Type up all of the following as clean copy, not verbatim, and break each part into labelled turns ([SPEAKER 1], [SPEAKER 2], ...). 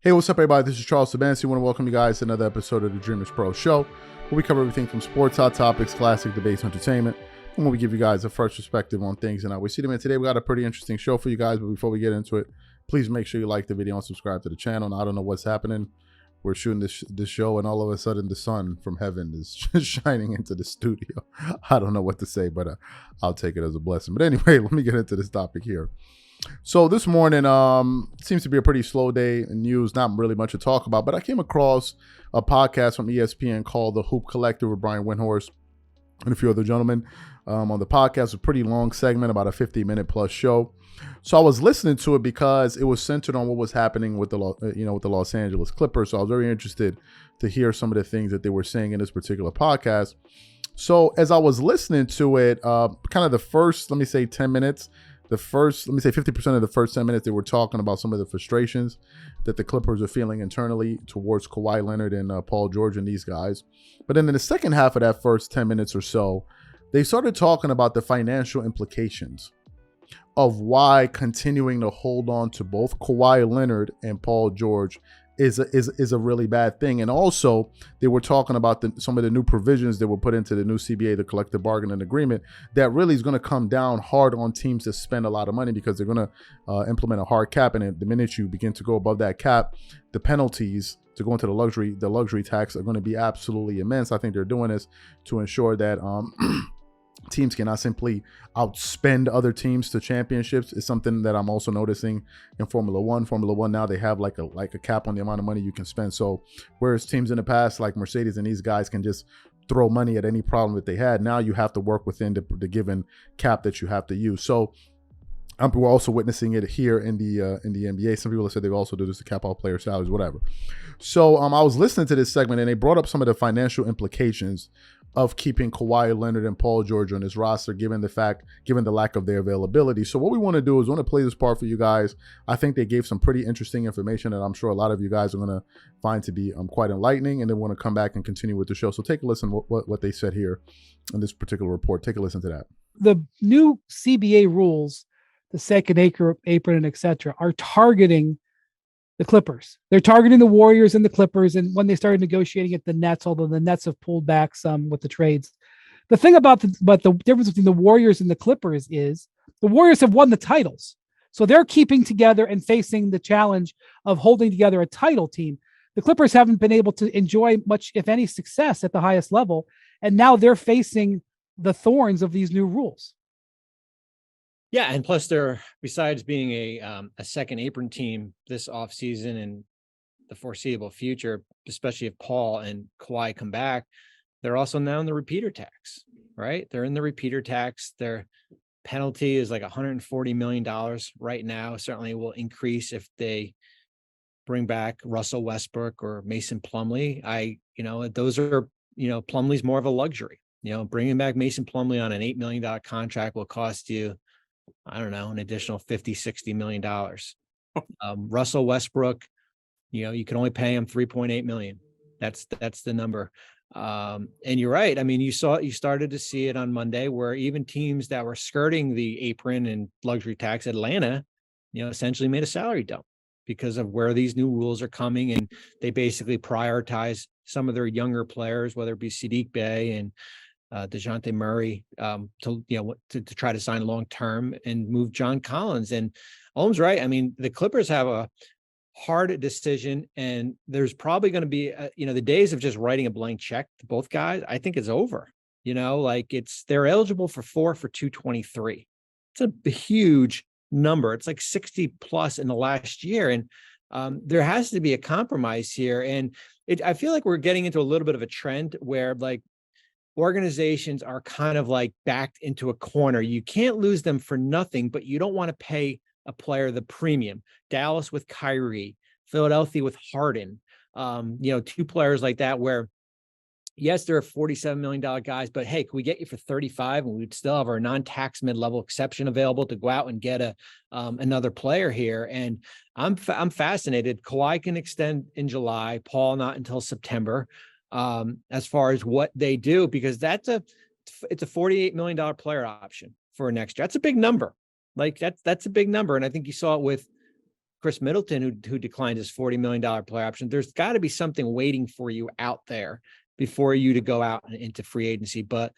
[SPEAKER 1] Hey, what's up, everybody? This is Charles Sabansi. I want to welcome you guys to another episode of the Dreamerspro Show, where we cover everything from sports, hot topics, classic debates, entertainment, and where we give you guys a fresh perspective on things and how we see them. And today we got a pretty interesting show for you guys, but before we get into it, please make sure you like the video and subscribe to the channel. Now, I don't know what's happening. We're shooting this show, and all of a sudden the sun from heaven is shining into the studio. I don't know what to say, but I'll take it as a blessing. But anyway, let me get into this topic here. So this morning seems to be a pretty slow day in news, not really much to talk about, but I came across a podcast from ESPN called The Hoop Collective with Brian Windhorst and a few other gentlemen on the podcast. A pretty long segment, about a 50-minute plus show. So I was listening to it because it was centered on what was happening with the Los Angeles Clippers. So I was very interested to hear some of the things that they were saying in this particular podcast. So as I was listening to it, kind of the first, 10 minutes, 50% of the first 10 minutes, they were talking about some of the frustrations that the Clippers are feeling internally towards Kawhi Leonard and Paul George and these guys. But then in the second half of that first 10 minutes or so, they started talking about the financial implications of why continuing to hold on to both Kawhi Leonard and Paul George is a really bad thing. And also, they were talking about some of the new provisions that were put into the new CBA, the collective bargaining agreement, that really is going to come down hard on teams that spend a lot of money because they're going to implement a hard cap. And the minute you begin to go above that cap, the penalties to go into the luxury tax are going to be absolutely immense. I think they're doing this to ensure that teams cannot simply outspend other teams to championships. Is something that I'm also noticing in Formula One. Formula One now, they have like a cap on the amount of money you can spend. So whereas teams in the past like Mercedes and these guys can just throw money at any problem that they had, now you have to work within the given cap that you have to use. So we're also witnessing it here in the NBA. Some people have said they also do this to cap out player salaries, whatever. So I was listening to this segment and they brought up some of the financial implications of keeping Kawhi Leonard and Paul George on his roster, given the lack of their availability. So what we want to do is we want to play this part for you guys. I think they gave some pretty interesting information that I'm sure a lot of you guys are going to find to be quite enlightening, and then want to come back and continue with the show. So take a listen what they said here in this particular report. Take a listen to that.
[SPEAKER 2] The new CBA rules, the second apron, et cetera, are targeting the Clippers. They're targeting the Warriors and the Clippers. And when they started negotiating at the Nets, although the Nets have pulled back some with the trades, the thing about the difference between the Warriors and the Clippers is the Warriors have won the titles. So they're keeping together and facing the challenge of holding together a title team. The Clippers haven't been able to enjoy much, if any, success at the highest level. And now they're facing the thorns of these new rules.
[SPEAKER 3] Yeah, and plus they're, besides being a second apron team this offseason and the foreseeable future, especially if Paul and Kawhi come back, they're also now in the repeater tax, right? They're in the repeater tax. Their penalty is like $140 million right now. Certainly will increase if they bring back Russell Westbrook or Mason Plumlee. Those are, Plumlee's more of a luxury. Bringing back Mason Plumlee on an $8 million contract will cost you, I don't know, an additional $50-60 million. Russell Westbrook, you can only pay him $3.8 million. That's the number. And you're right. I mean, you started to see it on Monday where even teams that were skirting the apron and luxury tax, Atlanta, essentially made a salary dump because of where these new rules are coming. And they basically prioritize some of their younger players, whether it be Sadiq Bey and DeJounte Murray, to try to sign long-term and move John Collins. And Ohm's right. I mean, the Clippers have a hard decision, and there's probably going to be, the days of just writing a blank check to both guys, I think it's over. They're eligible for 4 for 223. It's a huge number. It's like 60 plus in the last year. And there has to be a compromise here. And I feel like we're getting into a little bit of a trend where organizations are kind of like backed into a corner. You can't lose them for nothing, but you don't want to pay a player the premium. Dallas with Kyrie, Philadelphia with Harden, two players like that where, yes, they're $47 million guys, but hey, can we get you for 35 and we'd still have our non-tax mid-level exception available to go out and get another player here. And I'm fascinated. Kawhi can extend in July, Paul not until September. As far as what they do, because it's a $48 million player option for next year. That's a big number. That's a big number. And I think you saw it with Chris Middleton, who declined his $40 million player option. There's got to be something waiting for you out there before you to go out into free agency. But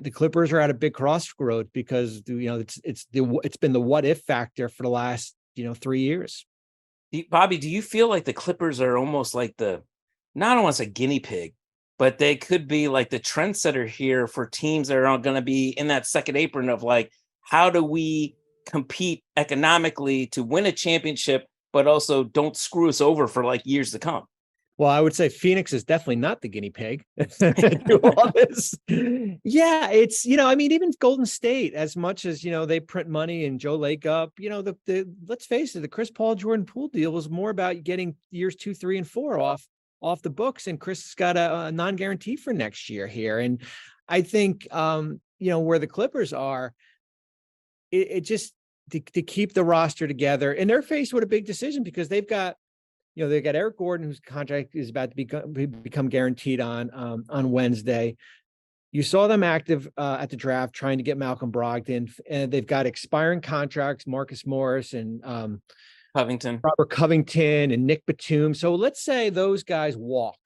[SPEAKER 3] the Clippers are at a big crossroad because it's been the what if factor for the last 3 years.
[SPEAKER 4] Bobby, do you feel like the Clippers are almost like I don't want to say guinea pig, but they could be like the trendsetter here for teams that are going to be in that second apron of like, how do we compete economically to win a championship, but also don't screw us over for like years to come?
[SPEAKER 3] Well, I would say Phoenix is definitely not the guinea pig to all this. Yeah, it's, even Golden State, as much as, they print money and Joe Lacob, let's face it, the Chris Paul Jordan Poole deal was more about getting years 2, 3, and 4 off the books. And Chris has got a non-guarantee for next year here. And I think, where the Clippers are, it just to keep the roster together, and they're faced with a big decision because they've got Eric Gordon, whose contract is about to become guaranteed on Wednesday. You saw them active at the draft trying to get Malcolm Brogdon, and they've got expiring contracts, Marcus Morris and Robert Covington and Nick Batum. So let's say those guys walk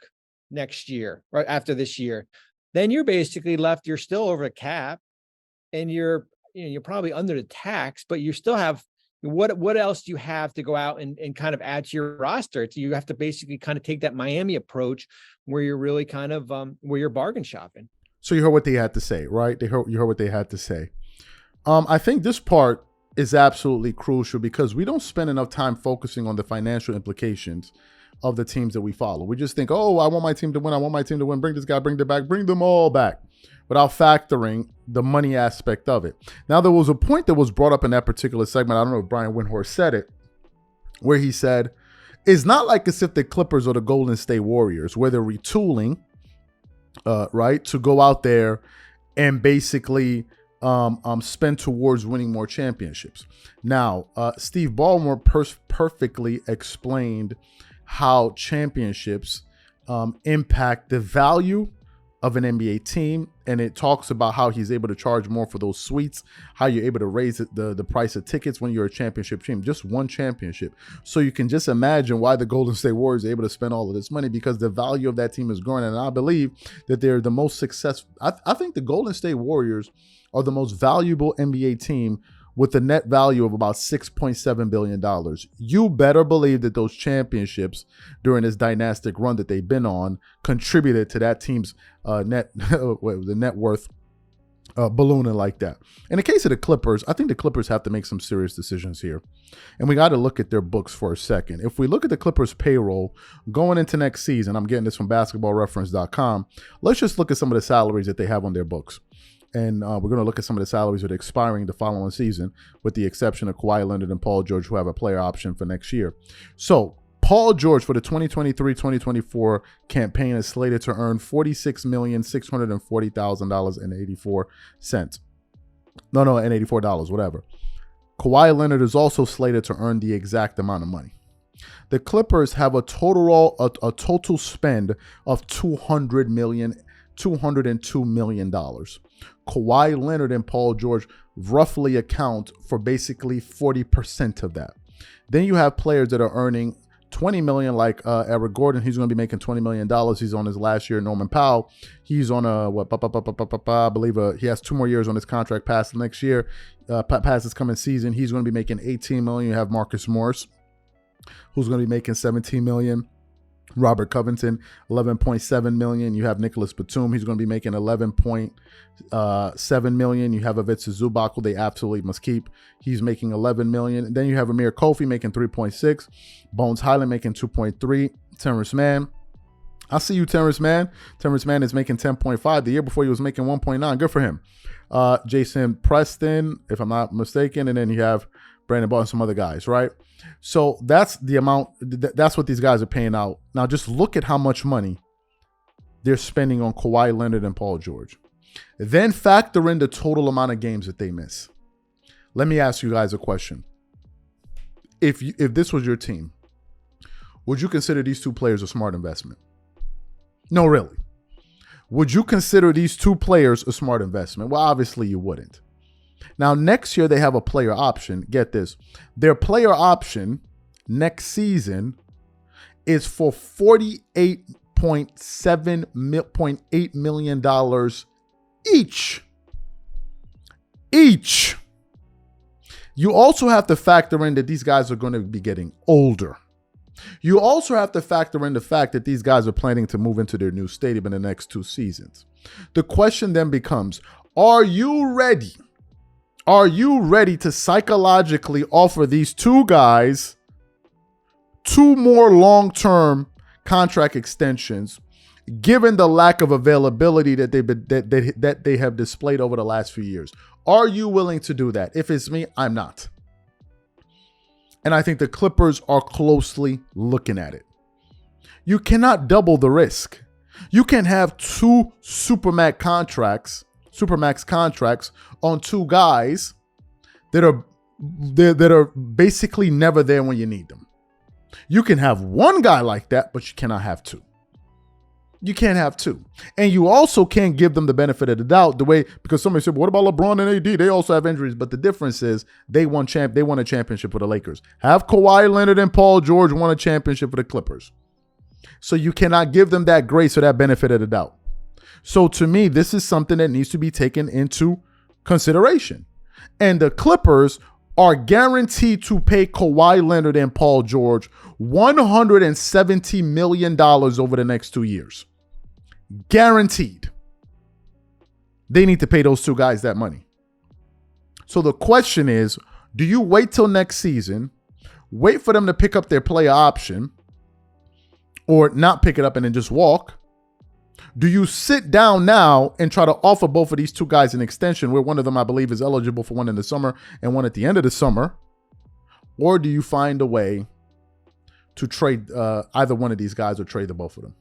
[SPEAKER 3] next year, right after this year, then you're basically left. You're still over the cap, and you're probably under the tax, but you still have. What else do you have to go out and kind of add to your roster? You have to basically kind of take that Miami approach where you're really kind of where you're bargain shopping.
[SPEAKER 1] So you heard what they had to say, right? You heard what they had to say. I think this part is absolutely crucial because we don't spend enough time focusing on the financial implications of the teams that we follow. We just think, oh, I want my team to win. I want my team to win. Bring this guy, bring them back, bring them all back, without factoring the money aspect of it. Now, there was a point that was brought up in that particular segment. I don't know if Brian Windhorst said it, where he said, it's not like as if the Clippers or the Golden State Warriors, where they're retooling, right, to go out there and basically spend towards winning more championships. Now, Steve Ballmer perfectly explained how championships impact the value of an NBA team, and it talks about how he's able to charge more for those suites, how you're able to raise the price of tickets when you're a championship team, just one championship. So you can just imagine why the Golden State Warriors are able to spend all of this money, because the value of that team is growing. And I believe that they're the most successful. I think the Golden State Warriors are the most valuable NBA team with a net value of about $6.7 billion. You better believe that those championships during this dynastic run that they've been on contributed to that team's net worth ballooning like that. In the case of the Clippers, I think the Clippers have to make some serious decisions here. And we got to look at their books for a second. If we look at the Clippers payroll going into next season, I'm getting this from basketballreference.com. Let's just look at some of the salaries that they have on their books. And we're going to look at some of the salaries that are expiring the following season, with the exception of Kawhi Leonard and Paul George, who have a player option for next year. So Paul George for the 2023-2024 campaign is slated to earn $46,640,000.84. And $84, whatever. Kawhi Leonard is also slated to earn the exact amount of money. The Clippers have a total spend of $202 million. Kawhi Leonard and Paul George roughly account for basically 40% of that. Then you have players that are earning $20 million, like Eric Gordon. He's going to be making $20 million. He's on his last year. Norman Powell, he's on I believe he has 2 more years on his contract past next year, past this coming season. He's going to be making $18 million. You have Marcus Morris, who's going to be making $17 million. Robert Covington, $11.7 million. You have Nicholas Batum. He's going to be making $11.7 million. You have Ivica Zubac, who they absolutely must keep. He's making $11 million. And then you have Amir Kofi making $3.6. Bones Highland making $2.3. Terrence Mann. I see you, Terrence Mann. Terrence Mann is making $10.5. The year before he was making $1.9. Good for him. Jason Preston, if I'm not mistaken. And then you have Brandon Ball and some other guys, right? So that's the amount. That's what these guys are paying out. Now just look at how much money they're spending on Kawhi Leonard and Paul George. Then factor in the total amount of games that they miss. Let me ask you guys a question. If this was your team, would you consider these 2 players a smart investment? No, really. Would you consider these 2 players a smart investment? Well, obviously you wouldn't. Now, next year, they have a player option. Get this. Their player option next season is for $48.8 million each. Each. You also have to factor in that these guys are going to be getting older. You also have to factor in the fact that these guys are planning to move into their new stadium in the next 2 seasons. The question then becomes, are you ready? Are you ready to psychologically offer these 2 guys 2 more long-term contract extensions, given the lack of availability that they have displayed over the last few years? Are you willing to do that? If it's me, I'm not. And I think the Clippers are closely looking at it. You cannot double the risk. You can have 2 supermax contracts on 2 guys that are basically never there when you need them. You can have 1 guy like that, but you cannot have 2. You can't have 2. And you also can't give them the benefit of the doubt because somebody said, well, what about LeBron and AD? They also have injuries. But the difference is they won a championship with the Lakers. Have Kawhi Leonard and Paul George won a championship for the Clippers. So you cannot give them that grace or that benefit of the doubt. So to me, this is something that needs to be taken into consideration. And the Clippers are guaranteed to pay Kawhi Leonard and Paul George $170 million over the next 2 years. Guaranteed. They need to pay those 2 guys that money. So the question is, do you wait till next season, wait for them to pick up their player option, or not pick it up and then just walk? Do you sit down now and try to offer both of these 2 guys an extension, where one of them, I believe, is eligible for one in the summer and one at the end of the summer? Or do you find a way to trade either one of these guys or trade the both of them?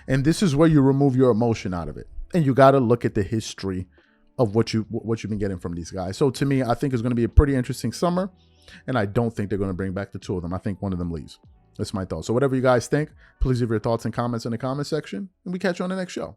[SPEAKER 1] And this is where you remove your emotion out of it. And you got to look at the history of what you've been getting from these guys. So to me, I think it's going to be a pretty interesting summer. And I don't think they're going to bring back the 2 of them. I think one of them leaves. That's my thought. So whatever you guys think, please leave your thoughts and comments in the comment section. And we catch you on the next show.